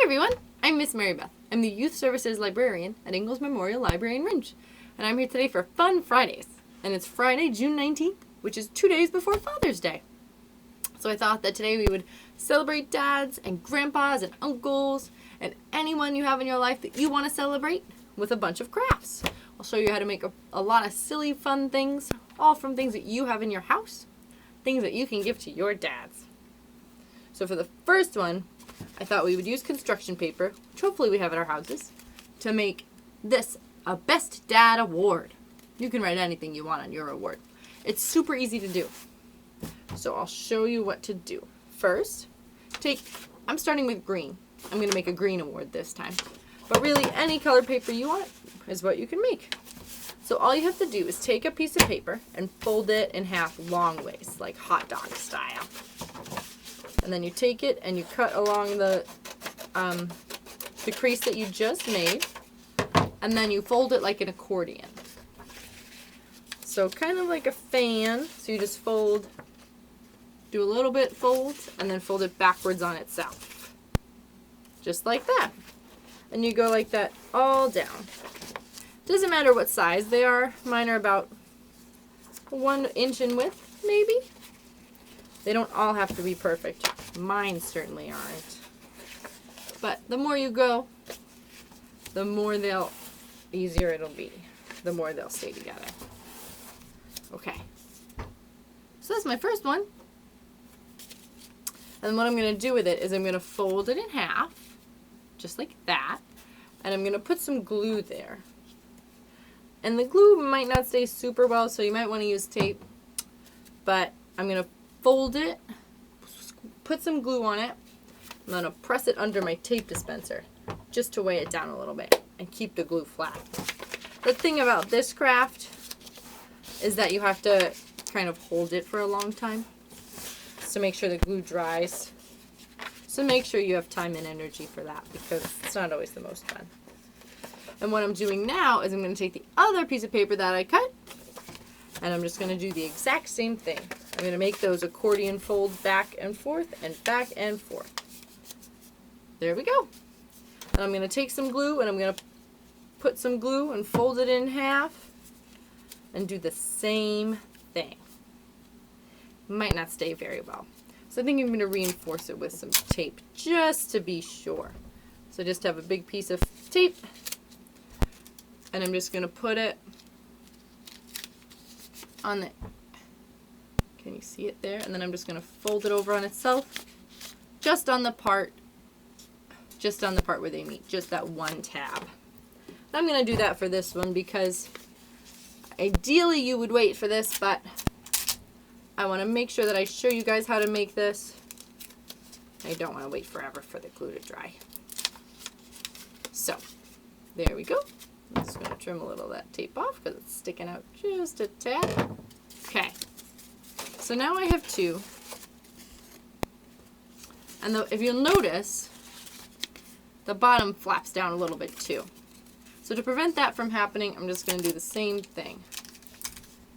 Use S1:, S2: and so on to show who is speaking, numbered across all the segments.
S1: everyone, I'm Miss Mary Beth. I'm the Youth Services Librarian at Ingalls Memorial Library in Ringe, and I'm here today for Fun Fridays. And it's Friday, June 19th, which is 2 days before Father's Day. So I thought that today we would celebrate dads and grandpas and uncles and anyone you have in your life that you want to celebrate with a bunch of crafts. I'll show you how to make a lot of silly, fun things, all from things that you have in your house, things that you can give to your dads. So for the first one, I thought we would use construction paper, which hopefully we have at our houses, to make this a Best Dad Award. You can write anything you want on your award. It's super easy to do. So I'll show you what to do. First, I'm starting with green. I'm going to make a green award this time. But really, any colored paper you want is what you can make. So all you have to do is take a piece of paper and fold it in half long ways, like hot dog style. And then you take it and you cut along the crease that you just made, and then you fold it like an accordion. So kind of like a fan. So you just fold, do a little bit fold, and then fold it backwards on itself. Just like that. And you go like that all down. Doesn't matter what size they are. Mine are about 1 inch in width, maybe. They don't all have to be perfect. Mine certainly aren't. But the more you go, the more easier it'll be. The more they'll stay together. Okay. So that's my first one. And what I'm going to do with it is I'm going to fold it in half, just like that. And I'm going to put some glue there. And the glue might not stay super well, so you might want to use tape. But I'm going to fold it, put some glue on it. I'm going to press it under my tape dispenser just to weigh it down a little bit and keep the glue flat. The thing about this craft is that you have to kind of hold it for a long time to make sure the glue dries. So make sure you have time and energy for that, because it's not always the most fun. And what I'm doing now is I'm going to take the other piece of paper that I cut, and I'm just going to do the exact same thing. I'm going to make those accordion folds back and forth and back and forth. There we go. And I'm going to take some glue and I'm going to put some glue and fold it in half and do the same thing. Might not stay very well. So I think I'm going to reinforce it with some tape just to be sure. So just have a big piece of tape, and I'm just going to put it on the, can you see it there? And then I'm just going to fold it over on itself, just on the part where they meet, just that one tab. I'm going to do that for this one because ideally you would wait for this, but I want to make sure that I show you guys how to make this. I don't want to wait forever for the glue to dry. So, there we go. I'm just going to trim a little of that tape off because it's sticking out just a tad. Okay. So now I have two. And if you'll notice, the bottom flaps down a little bit too. So to prevent that from happening, I'm just going to do the same thing.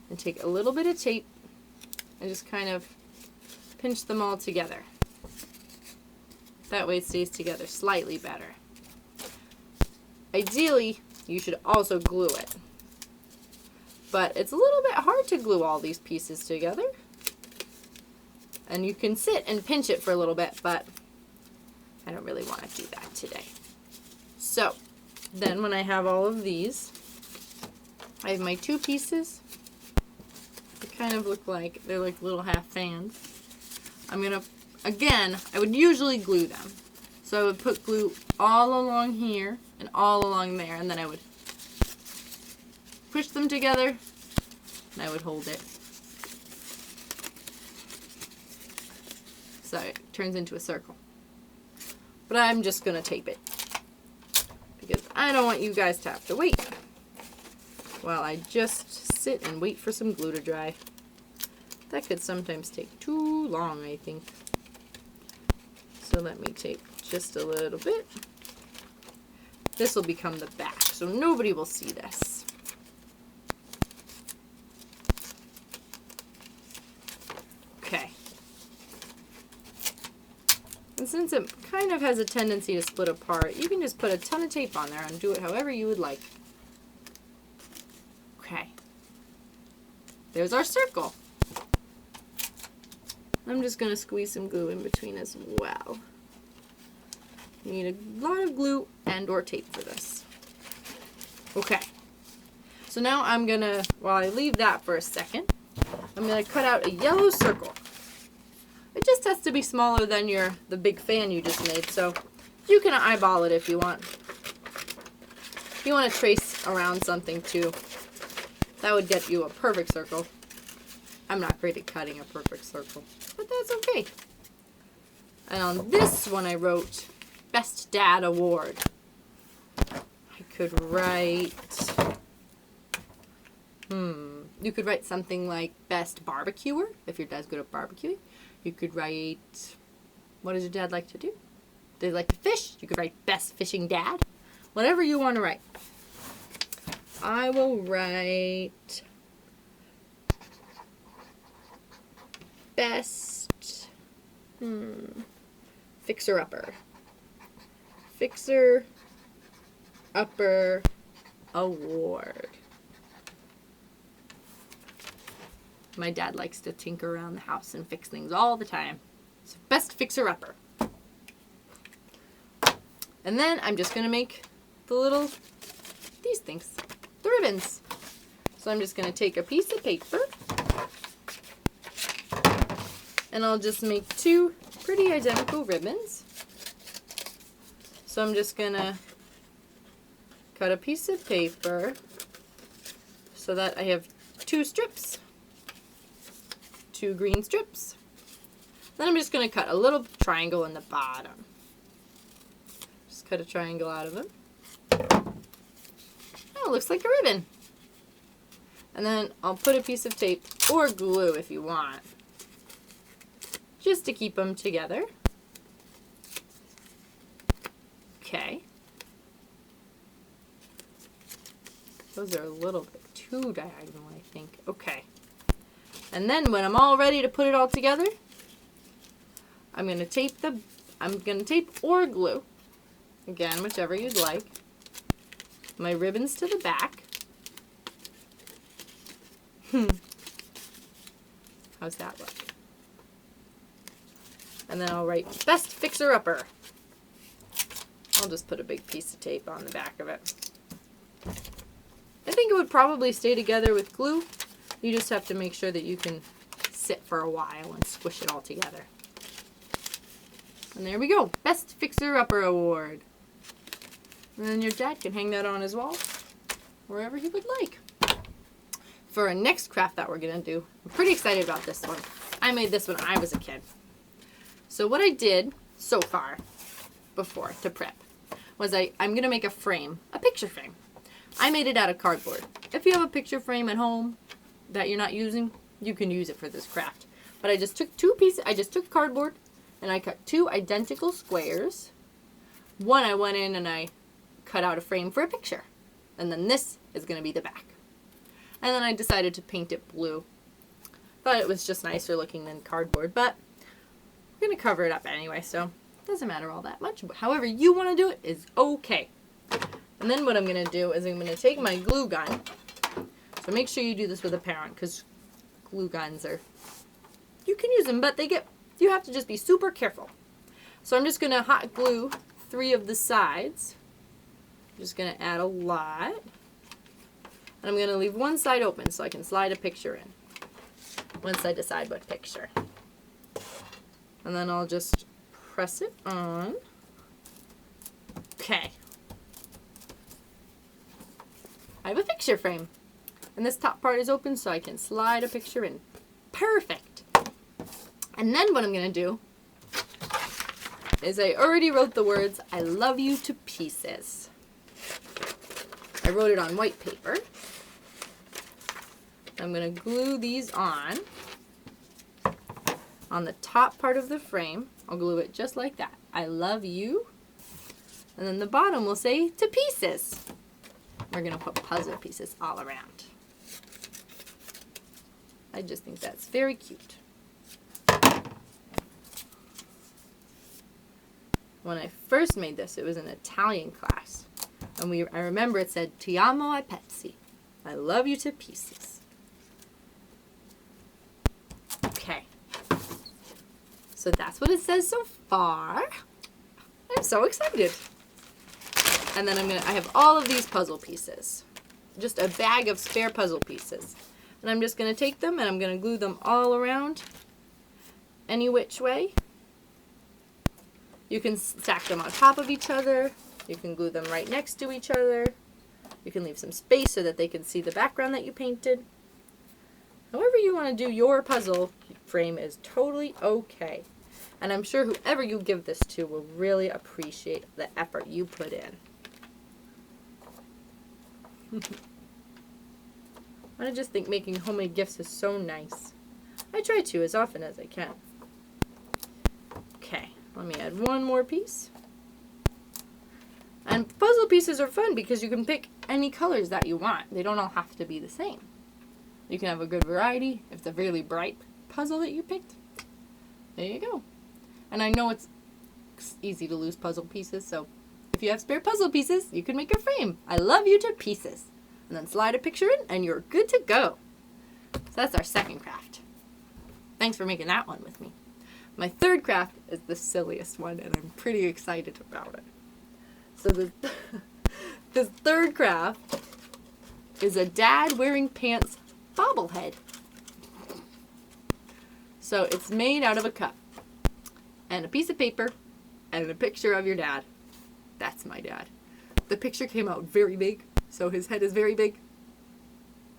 S1: And take a little bit of tape and just kind of pinch them all together. That way it stays together slightly better. Ideally, you should also glue it. But it's a little bit hard to glue all these pieces together. And you can sit and pinch it for a little bit, but I don't really want to do that today. So, then when I have all of these, I have my two pieces. They kind of look like, they're like little half fans. I'm going to, again, I would usually glue them. So I would put glue all along here and all along there, and then I would push them together and I would hold it. So it turns into a circle. But I'm just going to tape it because I don't want you guys to have to wait while I just sit and wait for some glue to dry. That could sometimes take too long, I think. So let me tape just a little bit. This will become the back, so nobody will see this. Okay. And since since it kind of has a tendency to split apart, you can just put a ton of tape on there and do it however you would like. Okay. There's our circle. I'm just going to squeeze some glue in between as well. You need a lot of glue and or tape for this. Okay. So now I'm going to, while I leave that for a second, I'm going to cut out a yellow circle. It just has to be smaller than the big fan you just made, so you can eyeball it if you want. If you want to trace around something too, that would get you a perfect circle. I'm not great at cutting a perfect circle, but that's okay. And on this one I wrote Best Dad Award. I could write, you could write something like Best Barbecuer, if your dad's good at barbecuing. You could write, what does your dad like to do? Does he like to fish? You could write Best Fishing Dad. Whatever you want to write. I will write Best Fixer-Upper. Fixer-Upper Award. My dad likes to tinker around the house and fix things all the time. So Best Fixer-Upper. And then I'm just going to make these things, the ribbons. So I'm just going to take a piece of paper and I'll just make two pretty identical ribbons. So I'm just going to cut a piece of paper so that I have two strips. Two green strips. Then I'm just going to cut a little triangle in the bottom. Just cut a triangle out of them. Oh, it looks like a ribbon. And then I'll put a piece of tape or glue if you want, just to keep them together. Okay. Those are a little bit too diagonal, I think. Okay. And then when I'm all ready to put it all together, I'm going to tape or glue, again, whichever you'd like, my ribbons to the back. How's that look? And then I'll write Best Fixer-Upper. I'll just put a big piece of tape on the back of it. I think it would probably stay together with glue. You just have to make sure that you can sit for a while and squish it all together. And there we go. Best Fixer-Upper Award. And then your dad can hang that on his wall wherever he would like. For our next craft that we're going to do, I'm pretty excited about this one. I made this when I was a kid. So what I did so far before to prep was I'm going to make a frame, a picture frame. I made it out of cardboard. If you have a picture frame at home that you're not using, you can use it for this craft. But I just took cardboard and I cut two identical squares. One I went in and I cut out a frame for a picture. And then this is going to be the back. And then I decided to paint it blue. Thought it was just nicer looking than cardboard, but we're going to cover it up anyway, so it doesn't matter all that much. However you want to do it is okay. And then what I'm going to do is I'm going to take my glue gun. So make sure you do this with a parent, because glue guns you can use them, but you have to just be super careful. So I'm just going to hot glue 3 of the sides. I'm just going to add a lot. And I'm going to leave one side open so I can slide a picture in once I decide what picture. And then I'll just press it on. Okay. I have a picture frame. And this top part is open so I can slide a picture in. Perfect. And then what I'm going to do is I already wrote the words, I love you to pieces. I wrote it on white paper. I'm going to glue these on the top part of the frame. I'll glue it just like that. I love you. And then the bottom will say to pieces. We're going to put puzzle pieces all around. I just think that's very cute. when I first made this, it was an Italian class. And I remember it said, Ti amo a pezzi. I love you to pieces. Okay. So that's what it says so far. I'm so excited. And then I have all of these puzzle pieces. Just a bag of spare puzzle pieces. And I'm just going to take them and I'm going to glue them all around any which way. You can stack them on top of each other. You can glue them right next to each other. You can leave some space so that they can see the background that you painted. However you want to do your puzzle frame is totally okay. And I'm sure whoever you give this to will really appreciate the effort you put in. I just think making homemade gifts is so nice. I try to as often as I can. Okay, let me add one more piece. And puzzle pieces are fun because you can pick any colors that you want. They don't all have to be the same. You can have a good variety. If it's a really bright puzzle that you picked, there you go. And I know it's easy to lose puzzle pieces, so if you have spare puzzle pieces, you can make a frame. I love you to pieces. And then slide a picture in, and you're good to go. So that's our second craft. Thanks for making that one with me. My third craft is the silliest one, and I'm pretty excited about it. So this third craft is a dad wearing pants bobblehead. So it's made out of a cup and a piece of paper and a picture of your dad. That's my dad. The picture came out very big, so his head is very big.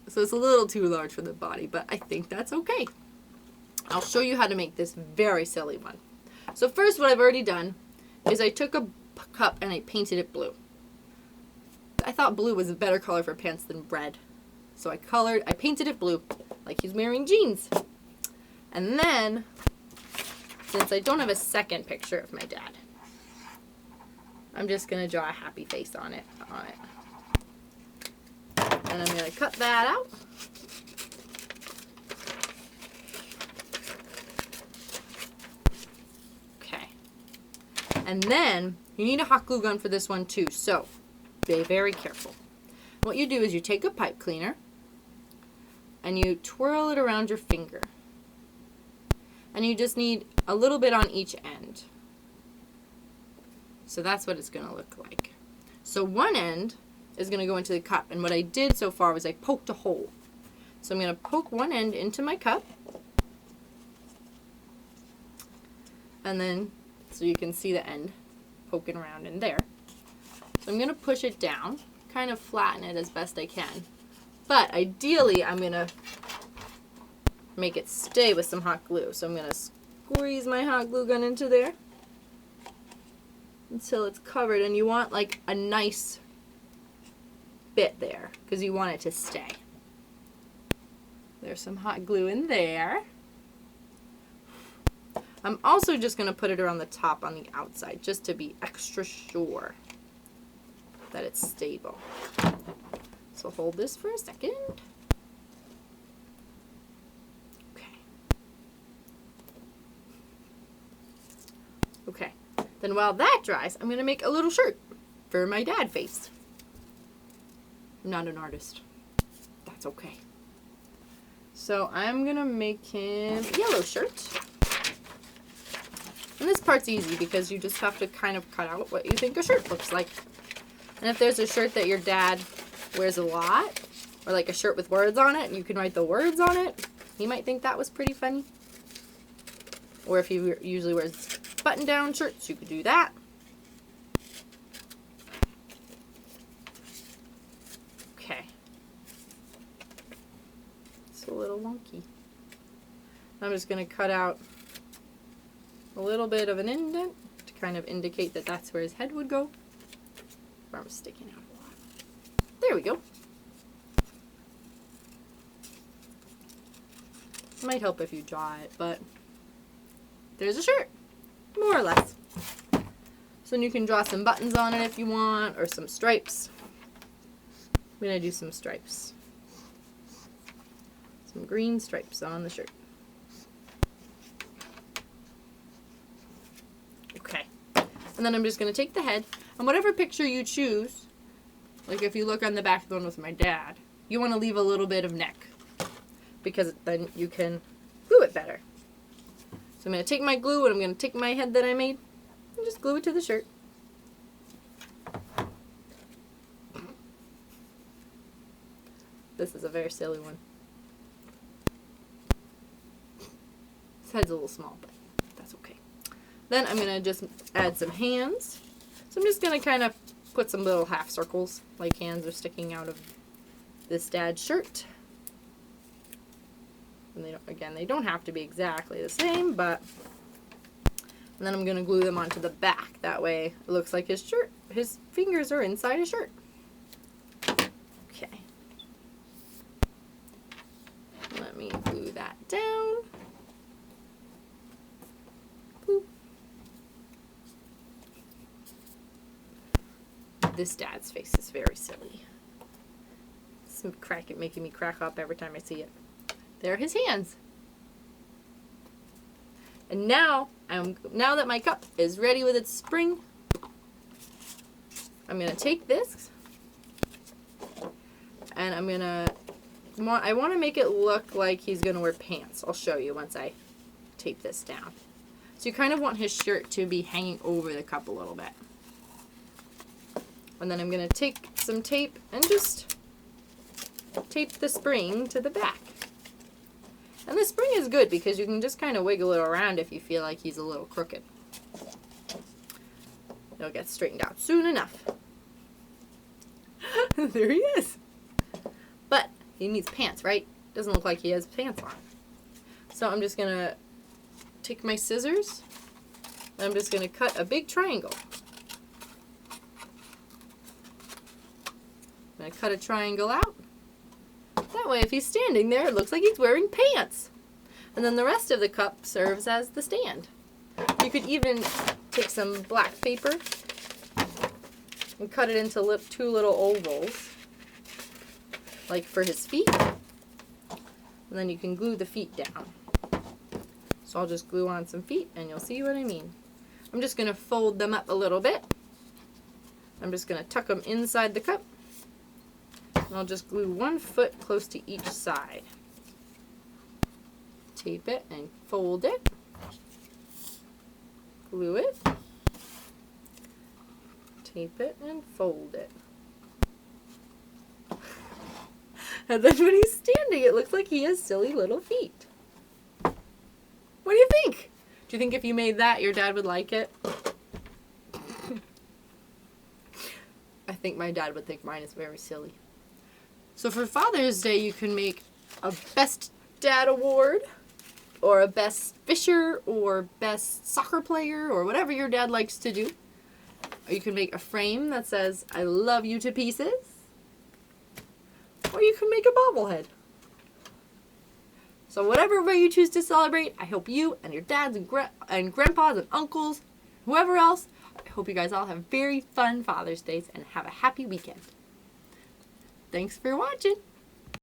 S1: So it's a little too large for the body, but I think that's okay. I'll show you how to make this very silly one. So first, what I've already done is I took a cup and I painted it blue. I thought blue was a better color for pants than red. So I painted it blue, like he's wearing jeans. And then, since I don't have a second picture of my dad, I'm just going to draw a happy face on it. And I'm going to cut that out. Okay. And then, you need a hot glue gun for this one too, so be very careful. What you do is you take a pipe cleaner and you twirl it around your finger. And you just need a little bit on each end. So that's what it's going to look like. So one end is going to go into the cup. And what I did so far was I poked a hole. So I'm going to poke one end into my cup. And then, so you can see the end poking around in there. So I'm going to push it down, kind of flatten it as best I can. But ideally, I'm going to make it stay with some hot glue. So I'm going to squeeze my hot glue gun into there until it's covered, and you want like a nice bit there because you want it to stay. There's some hot glue in there. I'm also just going to put it around the top on the outside just to be extra sure that it's stable. So hold this for a second. Okay, then while that dries, I'm going to make a little shirt for my dad face. I'm not an artist. That's okay. So I'm going to make him a yellow shirt. And this part's easy because you just have to kind of cut out what you think a shirt looks like. And if there's a shirt that your dad wears a lot, or like a shirt with words on it, and you can write the words on it, he might think that was pretty funny. Or if he usually wears button-down shirts, you could do that. Okay. It's a little wonky. I'm just going to cut out a little bit of an indent to kind of indicate that that's where his head would go. Arm's sticking out a lot. There we go. It might help if you draw it, but there's a shirt. More or less. So then you can draw some buttons on it if you want, or some stripes. I'm going to do some stripes. Some green stripes on the shirt. Okay. And then I'm just going to take the head, and whatever picture you choose, like if you look on the back of the one with my dad, you want to leave a little bit of neck, because then you can glue it better. So I'm going to take my glue, and I'm going to take my head that I made, and just glue it to the shirt. This is a very silly one. This head's a little small, but that's okay. Then I'm going to just add some hands. So I'm just going to kind of put some little half circles, like hands are sticking out of this dad's shirt. And they don't have to be exactly the same, but... And then I'm going to glue them onto the back. That way it looks like his fingers are inside his shirt. Okay. Let me glue that down. Boop. This dad's face is very silly. It's making me crack up every time I see it. There are his hands. And now that my cup is ready with its spring, I'm going to take this and I want to make it look like he's going to wear pants. I'll show you once I tape this down. So you kind of want his shirt to be hanging over the cup a little bit. And then I'm going to take some tape and just tape the spring to the back. And the spring is good because you can just kind of wiggle it around if you feel like he's a little crooked. It'll get straightened out soon enough. There he is. But he needs pants, right? Doesn't look like he has pants on. So I'm just going to take my scissors and I'm just going to cut a big triangle. I'm going to cut a triangle out. That way if he's standing there, it looks like he's wearing pants. And then the rest of the cup serves as the stand. You could even take some black paper and cut it into two little ovals, like for his feet. And then you can glue the feet down. So I'll just glue on some feet and you'll see what I mean. I'm just going to fold them up a little bit. I'm just going to tuck them inside the cup. And I'll just glue one foot close to each side. Tape it and fold it. Glue it. Tape it and fold it. And then when he's standing, it looks like he has silly little feet. What do you think? Do you think if you made that, your dad would like it? I think my dad would think mine is very silly. So for Father's Day, you can make a Best Dad Award, or a Best Fisher, or Best Soccer Player, or whatever your dad likes to do. Or you can make a frame that says, I love you to pieces. Or you can make a bobblehead. So whatever way you choose to celebrate, I hope you and your dads and grandpas and uncles, whoever else, I hope you guys all have very fun Father's Days and have a happy weekend. Thanks for watching.